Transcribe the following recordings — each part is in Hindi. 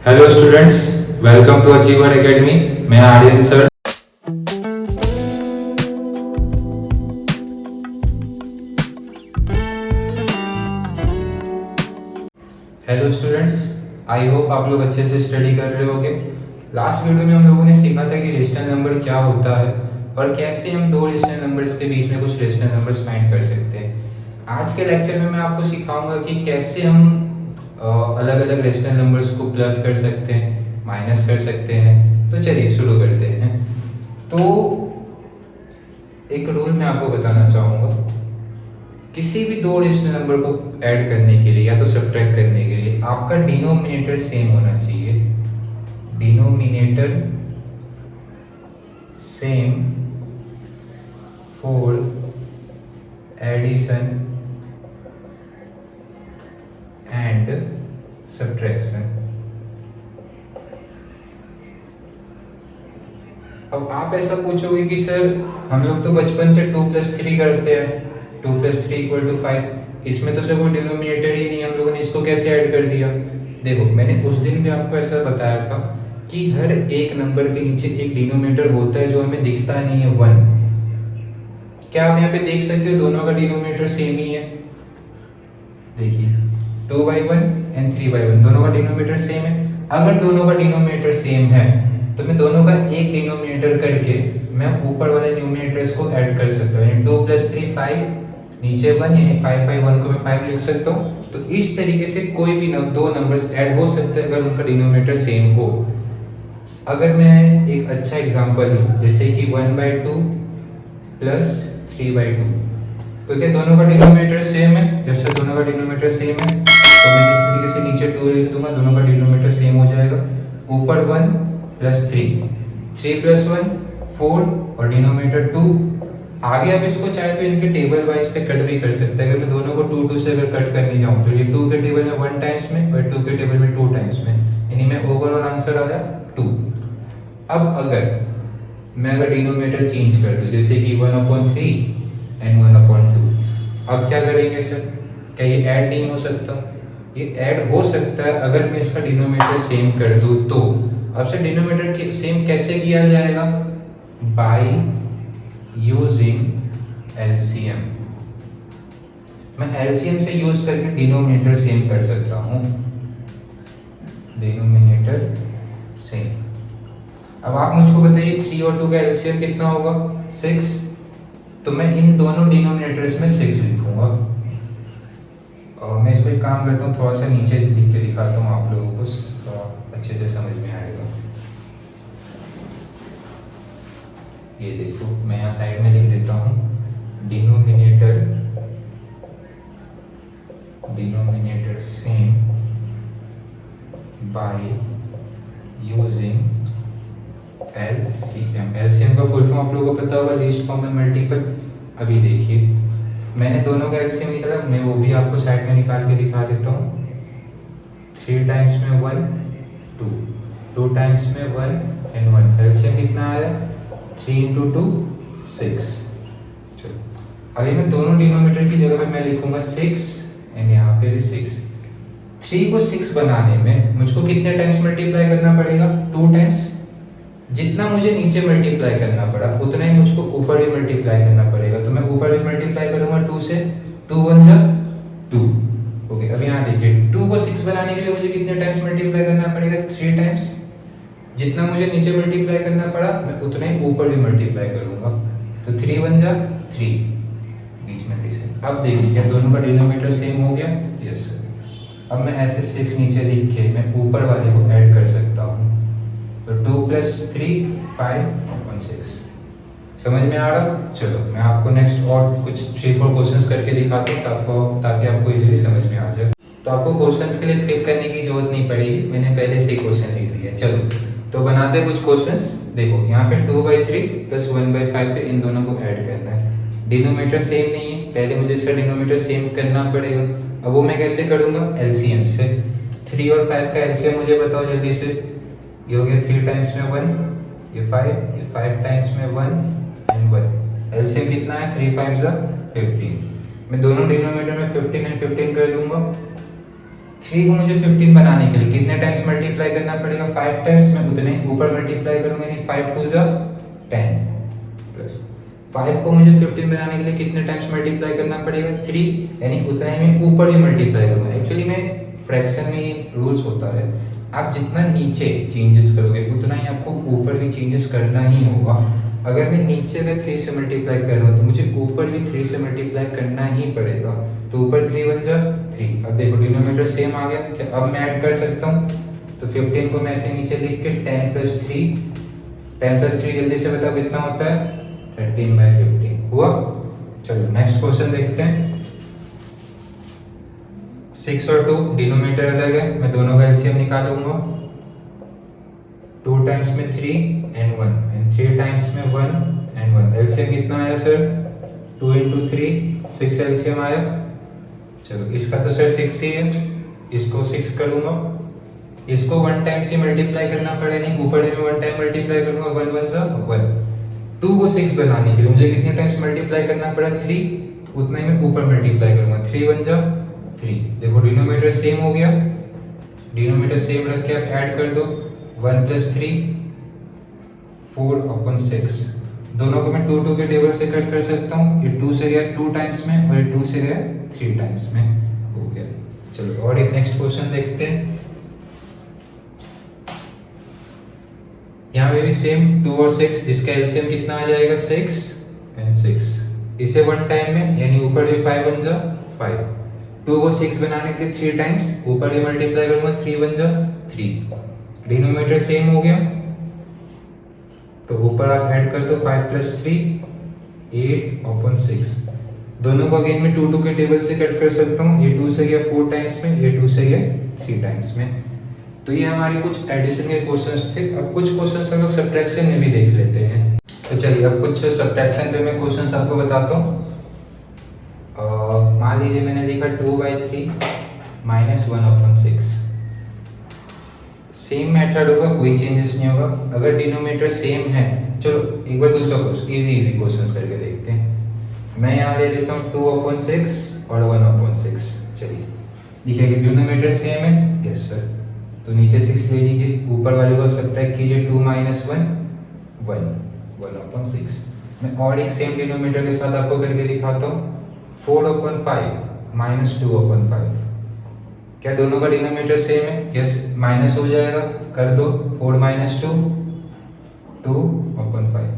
Hello students, welcome to achiever academy. मैं Aryan sir. Hello students, I hope आप लोग अच्छे से स्टडी कर रहे होगे। लास्ट वीडियो में हम लोगों ने सीखा था कि रेशनल नंबर क्या होता है और कैसे हम दो रेशनल नंबर्स के बीच में कुछ रेशनल नंबर्स फाइंड कर सकते हैं। आज के लेक्चर में मैं आपको सिखाऊंगा कि कैसे हम अलग अलग रेशनल नंबर्स को प्लस कर सकते हैं, माइनस कर सकते हैं। तो चलिए शुरू करते हैं। तो एक रूल मैं आपको बताना चाहूँगा। किसी भी दो रेशनल नंबर को ऐड करने के लिए या तो सब्ट्रैक्ट करने के लिए आपका डिनोमिनेटर सेम होना चाहिए। Denominator same for addition and subtraction. अब आप ऐसा पूछोगे कि सर हम लोग तो बचपन से 2+3 करते हैं, 2+3 = 5। इसमें तो सर कोई डिनोमिनेटर ही नहीं, हम लोगों ने इसको कैसे ऐड कर दिया। देखो, मैंने उस दिन भी आपको ऐसा बताया था कि हर एक नंबर के नीचे एक डिनोमिनेटर होता है जो हमें दिखता नहीं है, 1। क्या आप यहाँ पे देख सकते हो दोनों का डिनोमिनेटर सेम ही है। देखिए 2/1 एंड 3/1 दोनों का डिनोमिनेटर सेम है। अगर दोनों का डिनोमिनेटर सेम है तो मैं दोनों का एक डिनोमिनेटर करके मैं ऊपर वाले न्यूमिनेटर्स को ऐड कर सकता हूँ। यानी 2+3 5, नीचे 1, यानी 5/1 को मैं 5 लिख सकता हूँ। तो इस तरीके से कोई भी दो नंबर्स ऐड हो सकते हैं अगर उनका डिनोमिनेटर सेम हो। अगर मैं एक अच्छा एग्जांपल लूँ, जैसे कि 1/2 + 3/2, तो क्या दोनों का डिनोमिनेटर सेम है? यस सर, दोनों का डिनोमिनेटर सेम है। तो मैं जिस तरीके से नीचे 2 लिख दूंगा, दोनों का डिनोमिनेटर सेम हो जाएगा। ऊपर 1 + 3, 3 + 1 4 और डिनोमिनेटर 2। आगे आप इसको चाहे तो इनके टेबल वाइज पे कट भी कर सकते हैं। अगर मैं दोनों को 2 2 से अगर कट करने जाऊँ तो ये 2 के टेबल में 1 टाइम्स में और 2 के टेबल में 2 टाइम्स में, यानी मैं ओवरऑल आंसर आ गया 2। अब अगर मैं डिनोमिनेटर चेंज कर दूँ, जैसे कि 1/3 एंड 1/2, अब क्या करेंगे सर? क्या ये ऐड नहीं हो सकता? ये ऐड हो सकता है अगर मैं इसका डिनोमिनेटर सेम कर दूँ तो। अब सर डिनोमिनेटर सेम कैसे किया जाएगा? By using LCM. मैं एलसीएम से यूज करके डिनोमिनेटर सेम कर सकता हूँ। Denominator same. अब आप मुझको बताइए 3 और 2 का एलसीएम कितना होगा? 6। तो मैं इन दोनों डिनोमिनेटर्स में 6 लिखूंगा। और मैं इसको एक काम करता हूँ, थोड़ा सा नीचे लिख के दिखाता हूँ आप लोगों को, थोड़ा अच्छे से समझ में आएगा। ये देखो, मैं यहाँ साइड में लिख देता हूँ denominator same by using LCM. LCM का फुल फॉर्म आप लोगों को पता होगा, लीस्ट कॉमन मल्टीपल। अभी देखिए, मैंने दोनों का एलसीएम निकाला, मैं वो भी आपको साइड में निकाल के दिखा देता हूँ। 3 टाइम्स में 1 2, 2 टाइम्स में 1 एंड 1, एलसीएम कितना आया? 3 × 2 6। चलो, अभी मैं दोनों डिनोमिनेटर की जगह पे मैं लिखूंगा 6 एंड यहाँ पे भी 6। 3 को 6 बनाने में मुझको कितने टाइम्स मल्टीप्लाई करना पड़ेगा? 2 टाइम्स। जितना मुझे नीचे मल्टीप्लाई करना पड़ा उतना ही मुझको ऊपर भी मल्टीप्लाई करना पड़ेगा। तो मैं ऊपर भी मल्टीप्लाई करूंगा 2 से, 2 × 1 = 2। ओके, अब यहाँ देखिए 2 को 6 बनाने के लिए मुझे कितने टाइम्स मल्टीप्लाई करना पड़ेगा? 3 टाइम्स। जितना मुझे नीचे मल्टीप्लाई करना पड़ा मैं उतना ही ऊपर भी मल्टीप्लाई करूंगा। तो 3 × 1 = 3, बीच में डिजिट। अब देखिए, क्या दोनों का डिनोमिनेटर सेम हो गया? Yes sir. अब मैं ऐसे 6 नीचे लिख के मैं ऊपर वाले को ऐड कर सकता हूँ। तो 2 + 3 5/6। समझ में आ रहा? चलो, मैं आपको नेक्स्ट और कुछ 3-4 क्वेश्चंस करके दिखाता हूँ ताकि आपको इजीली समझ में आ जाए। तो आपको क्वेश्चंस के लिए स्किप करने की जरूरत नहीं पड़ेगी, मैंने पहले से ही क्वेश्चन लिख दिया। चलो तो बनाते हैं कुछ क्वेश्चंस। देखो, यहाँ पे 2/3 + 1/5 पे इन दोनों को ऐड करना है। डिनोमिनेटर सेम नहीं है, पहले मुझे इसका डिनोमिनेटर सेम करना पड़ेगा। अब वो मैं कैसे करूँगा? एलसीएम से। 3 और 5 का एलसीएम मुझे बताओ जल्दी से। ये हो गया 3 टाइम्स में 1, ये 5 टाइम्स में 1 एंड 1। एलसीएम कितना है? 3 × 5 = 15। मैं दोनों डिनोमिनेटर में 15 एंड 15 कर दूंगा। 3 को मुझे 15 बनाने के लिए कितने टाइम्स मल्टीप्लाई मल्टीप्लाई करना पड़ेगा 5 टाइम्स, मैं उतने ही ऊपर मल्टीप्लाई करूंगा, यानी 5 टू ज़ा 10 प्लस 5 को मुझे 15 बनाने के लिए कितने टाइम्स मल्टीप्लाई करना पड़ेगा 3, यानी उतना ही मैं ऊपर भी मल्टीप्लाई करूंगा। एक्चुअली में फ्रैक्शन में रूल्स होता है, आप जितना नीचे चेंजेस करोगे उतना ही आपको ऊपर भी चेंजेस करना ही होगा। अगर मैं नीचे अगर 3 से मल्टीप्लाई कर रहा हूँ तो मुझे ऊपर भी 3 से मल्टीप्लाई करना ही पड़ेगा, तो ऊपर 3 बन जा 3। अब देखो डिनोमिनेटर सेम आ गया, क्या अब मैं ऐड कर सकता हूँ? तो 15 को मैं ऐसे नीचे लिख के 10 प्लस 3 जल्दी से बताओ कितना होता है? 13/15 हुआ। चलो नेक्स्ट क्वेश्चन देखते हैं। 6 और 2 डिनोमिनेटर अलग है, मैं दोनों का एलसीएम निकालूंगा। 2 टाइम्स में 3 एंड 1 एंड 3 टाइम्स में 1 एंड 1। एलसीएम कितना आया सर? 2 इंटू 3 6 एलसीएम आया। चलो इसका तो सर 6 ही है, इसको 6 करूंगा, इसको 1 टाइम से मल्टीप्लाई करना पड़ेगा, नहीं ऊपर में 1 टाइम मल्टीप्लाई करूंगा, 1 1 सा 1। 2 को 6 बनाने के लिए मुझे कितने टाइम्स मल्टीप्लाई करना पड़ा? 3, तो उतना ही मैं ऊपर मल्टीप्लाई करूंगा, 3 1 जा 3। देखो डिनोमिनेटर सेम हो गया, डिनोमिनेटर सेम रख के आप ऐड कर दो, 1 प्लस 3 4/6। दोनों को मैं 2 2 के टेबल से कट कर सकता हूँ, ये 2 से गया 2 टाइम्स में और ये 2 से गया 3 टाइम्स में, हो गया। चलो और एक नेक्स्ट क्वेश्चन देखते हैं। यहाँ पे भी सेम 2 और 6, जिसका एलसीएम कितना आ जाएगा? 6 एंड 6। इसे 1 टाइम में, यानी ऊपर भी 5 बन जा 5। 2 को 6 बनाने के लिए 3 टाइम्स ऊपर भी मल्टीप्लाई करूंगा, 3 बन जा 3। डिनोमिनेटर सेम हो गया, तो ऊपर आप ऐड कर दो 5 प्लस 3 8/6। दोनों को अगेन मैं 2 2 के टेबल से कट कर सकता हूँ, ये 2 से गया 4 टाइम्स में, ये 2 से गया 3 टाइम्स में। तो ये हमारे कुछ एडिशन के क्वेश्चंस थे। अब कुछ क्वेश्चंस हम लोग सब्ट्रैक्शन में भी देख लेते हैं। तो चलिए अब कुछ सब्ट्रैक्शन पे मैं क्वेश्चंस आपको बताता हूँ। मान लीजिए मैंने लिखा 2/3 माइनस 1/6। सेम मेथड होगा, कोई चेंजेस नहीं होगा। अगर डिनोमिनेटर सेम है, चलो एक बार दूसरा क्वेश्चन, इजी क्वेश्चंस करके देखते हैं। मैं यहाँ ले लेता हूँ 2/6 और 1/6। चलिए देखिए डिनोमिनेटर सेम है, यस सर, तो नीचे 6 ले लीजिए, ऊपर वाले को सब्ट्रैक्ट कीजिए, 2 माइनस 1 1/6। मैं और एक सेम डिनोमिनेटर के साथ आपको करके दिखाता हूँ, 4/5 माइनस 2/5। क्या दोनों का डिनोमिनेटर सेम है? यस, माइनस हो जाएगा, कर दो 4 माइनस 2 2/5।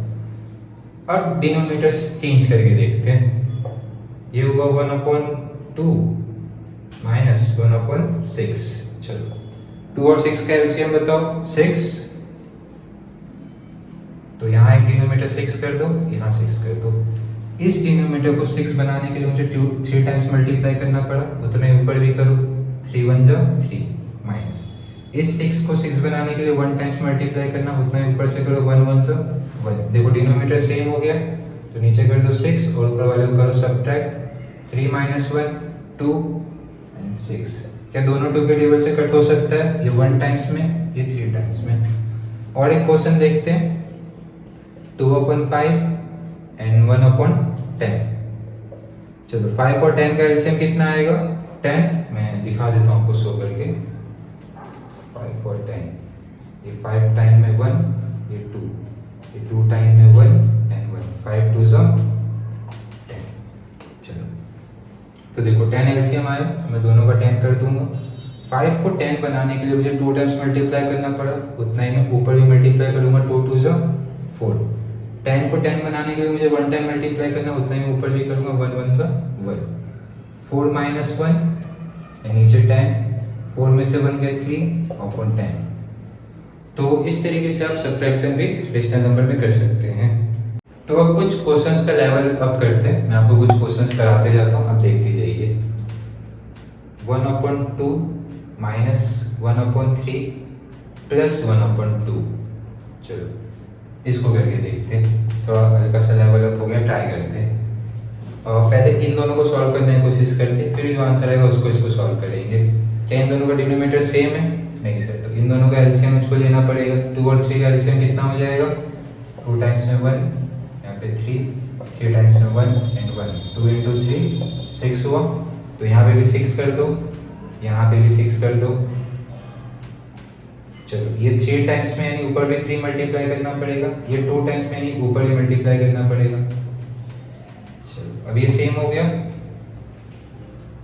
अब डिनोमिनेटर चेंज करके देखते हैं, ये होगा 1/2 माइनस 1/6। चलो 2 और 6 का एलसीएम बताओ, 6। तो यहाँ एक डिनोमिनेटर 6 कर दो, यहाँ 6 कर दो। इस डिनोमिनेटर को 6 बनाने के लिए मुझे 3 टाइम्स मल्टीप्लाई करना पड़ा, उतना ही ऊपर भी करो, 3 1 जा 3 माइनस। इस 6 को 6 बनाने के लिए 1 टाइम्स मल्टीप्लाई करना, उतना ही ऊपर से करो, 1 1 जा 1। देखो डिनोमिनेटर सेम हो गया, तो नीचे कर दो 6 और ऊपर वाले को करो सब्ट्रैक्ट, 3 माइनस 1 2 एंड 6। क्या दोनों 2 के टेबल से कट हो सकता है? ये 1 टाइम्स में, ये 3 टाइम्स में। और एक क्वेश्चन देखते हैं, 2/5 एंड 1/10। चलो 5 और 10 का एलसीएम कितना आएगा? 10। मैं दिखा देता हूँ आपको शो करके, 5 और 10, ये 5 टाइम में 1, ये 2, ये 2 टाइम में 1 एंड 1, 5 2 जा 10। चलो तो देखो 10 एलसीएम आया, मैं दोनों का 10 कर दूंगा। 5 को 10 बनाने के लिए मुझे 2 टाइम्स मल्टीप्लाई करना पड़ा, उतना ही मैं ऊपर भी मल्टीप्लाई करूंगा, 2 2 जा 4। 10 को 10 बनाने के लिए मुझे 1 टाइम मल्टीप्लाई करना, उतना ही ऊपर भी करूंगा, 1 1 जा 1। 4 माइनस 1 नीचे 10, 4 में से 1 गया 3/10। तो इस तरीके से आप सब्ट्रैक्शन भी रेशनल नंबर में कर सकते हैं। तो अब कुछ क्वेश्चंस का लेवल अप करते हैं, मैं आपको कुछ क्वेश्चंस कराते जाता हूँ, आप देखते जाइए। 1/2 माइनस 1/3 प्लस 1/2। चलो इसको करके देखते हैं, थोड़ा हल्का सा लेवल अप हो गया, ट्राई करते हैं। पहले इन दोनों को सॉल्व करने की कोशिश करते हैं, फिर जो आंसर आएगा उसको इसको सॉल्व करेंगे। क्या इन दोनों का डिनोमिनेटर सेम है? नहीं सर, तो इन दोनों का एलसीएम मुझको लेना पड़ेगा। 2 और 3 का एलसीएम कितना हो जाएगा? 2 टाइम्स में 1, यहाँ पे 3 टाइम्स में 1 एंड 1, 2 इंटू 3 6 हुआ। तो यहाँ पे भी 6 कर दो, यहाँ पे भी 6 कर दो। चलो ये 3 टाइम्स में यानी ऊपर भी 3 मल्टीप्लाई करना पड़ेगा, ये 2 टाइम्स में यानी ऊपर भी मल्टीप्लाई करना पड़ेगा। चलो अब ये सेम हो गया,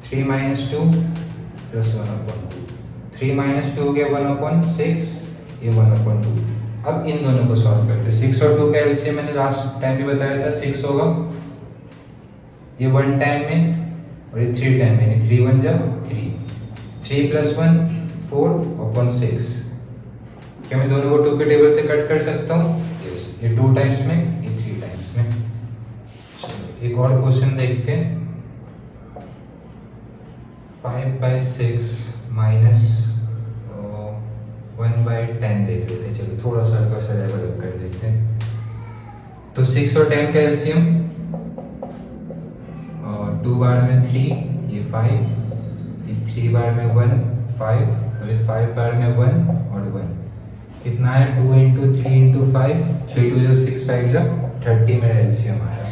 3 माइनस 2 प्लस 1/2, 3 माइनस 2 हो गया 1/6, ये 1/2। अब इन दोनों को सॉल्व करते हैं। 6 और 2 का एलसीएम मैंने लास्ट टाइम भी बताया था, 6 होगा ये 1 टाइम में और ये 3 टाइम में, 3 1 जा 3, 3 प्लस 1 4/6। क्या मैं दोनों को 2 के टेबल से कट कर सकता हूँ? यस, ये 2 टाइम्स में, ये 3 टाइम्स में। चलो एक और क्वेश्चन देखते हैं। 5/6 माइनस 1/10 देख लेते हैं। चलो थोड़ा सा हल्का सा लेवल अप कर देते हैं। तो 6 और 10 का एलसीएम, 2 बार में 3, ये 5, ये 3 बार में 1 5 और ये 5 बार में 1 और 1, कितना है 2 इंटू 3 इंटू 5, 3 2 6 5 30 मेरा एलसीएम आया।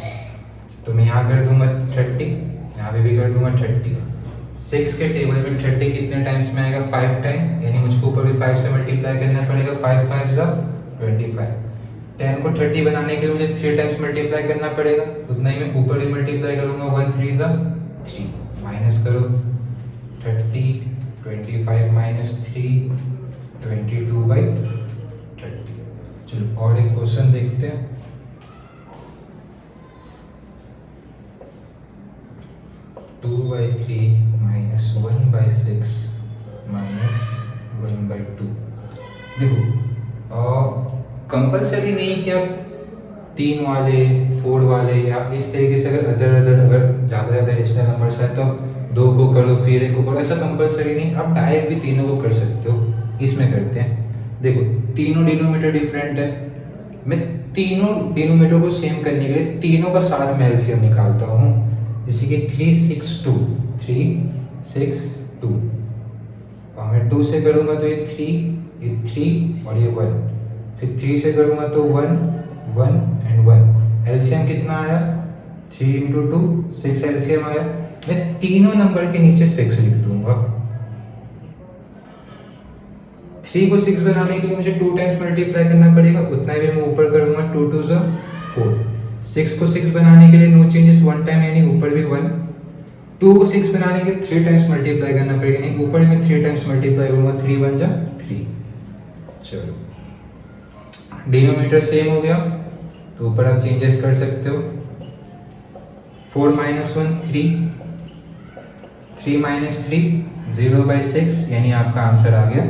तो मैं यहाँ कर दूंगा 30, यहाँ पे भी कर दूंगा 30। 6 के टेबल में 30 कितने टाइम्स में आएगा? 5 टाइम, यानी मुझको ऊपर भी 5 से मल्टीप्लाई करना पड़ेगा। 5 5 25। 10 को 30 बनाने के लिए मुझे 3 टाइम्स मल्टीप्लाई करना पड़ेगा, उतना ही मैं ऊपर भी मल्टीप्लाई करूंगा। 1 3 3, माइनस करो 30, 25 माइनस 3 22/30। चलो और एक क्वेश्चन देखते हैं। Two by 3 minus 1/6 minus 1/2। देखो कंपल्सरी नहीं कि आप 3 वाले 4 वाले या इस तरीके से अगर ज़्यादा रेशनल नंबर्स है तो 2 को करो फिर 1 को करो, ऐसा कंपल्सरी नहीं। आप डायरेक्ट भी तीनों को कर सकते हो। इसमें करते हैं, देखो तीनों डिनोमीटर डिफरेंट है, मैं तीनों डिनोमीटर को सेम करने के लिए तीनों का साथ में एलसीएम निकालता हूँ। जैसे कि 3 6 2, 3 6 2, और मैं 2 से करूँगा तो ये 3 और ये 1, फिर 3 से करूँगा तो 1 1 एंड 1। एलसीएम कितना आया? 3 इंटू 2 6 एलसीएम आया। मैं तीनों नंबर के नीचे 6 लिख दूंगा। 3 को 6 बनाने के लिए मुझे 2 टाइम्स मल्टीप्लाई करना पड़ेगा, उतना ही मैं ऊपर करूँगा। 2 2 4। 6 को 6 बनाने के लिए नो चेंजेस, 1 टाइम यानी ऊपर भी 1। 2 को 6 बनाने के लिए 3 टाइम्स मल्टीप्लाई करना पड़ेगा, यानी ऊपर भी मैं 3 टाइम्स मल्टीप्लाई करूँगा। 3 1 3। चलो डिनोमीटर सेम हो गया तो ऊपर आप चेंजेस कर सकते हो। 4 माइनस 1 3, 3 माइनस 3 0/6, यानी आपका आंसर आ गया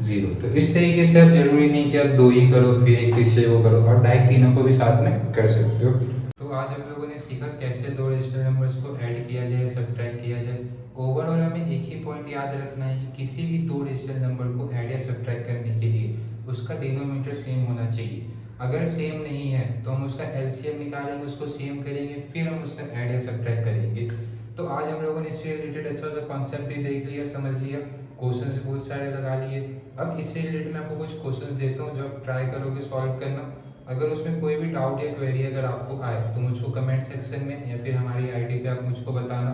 0। तो इस तरीके से आप जरूरी नहीं कि आप 2 ही करो फिर एक तीसरे को करो, और डायरेक्ट तीनों को भी साथ में कर सकते हो। तो आज हम लोगों ने सीखा कैसे 2 रेशनल नंबर्स को ऐड किया जाए, सब्ट्रैक्ट किया जाए। ओवरऑल हमें एक ही पॉइंट याद रखना है कि किसी भी 2 रेशनल नंबर को ऐड या सब्ट्रैक्ट करने के लिए उसका डिनोमीटर सेम होना चाहिए। अगर सेम नहीं है तो हम उसका एलसीएम निकालेंगे, उसको सेम करेंगे, फिर हम उसका ऐड या सब्ट्रैक्ट करेंगे। तो आज हम लोगों ने इससे रिलेटेड अच्छा सा कॉन्सेप्ट भी देख लिया, समझ लिया, क्वेश्चंस भी बहुत सारे लगा लिए। अब इससे रिलेटेड मैं आपको कुछ क्वेश्चंस देता हूँ जो आप ट्राई करोगे सॉल्व करना। अगर उसमें कोई भी डाउट या क्वेरी अगर आपको आए तो मुझको कमेंट सेक्शन में या फिर हमारी आईडी पे आप मुझको बताना।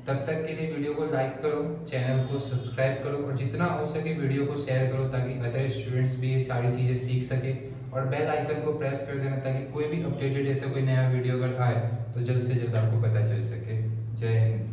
तब तक के लिए वीडियो को लाइक करो, चैनल को सब्सक्राइब करो, और जितना हो सके वीडियो को शेयर करो ताकि अदर स्टूडेंट्स भी ये सारी चीज़ें सीख सके। और बेल आइकन को प्रेस कर देना ताकि कोई भी अपडेटेड है तो कोई नया वीडियो अगर आए तो जल्द से जल्द आपको पता चल सके। जय हिंद।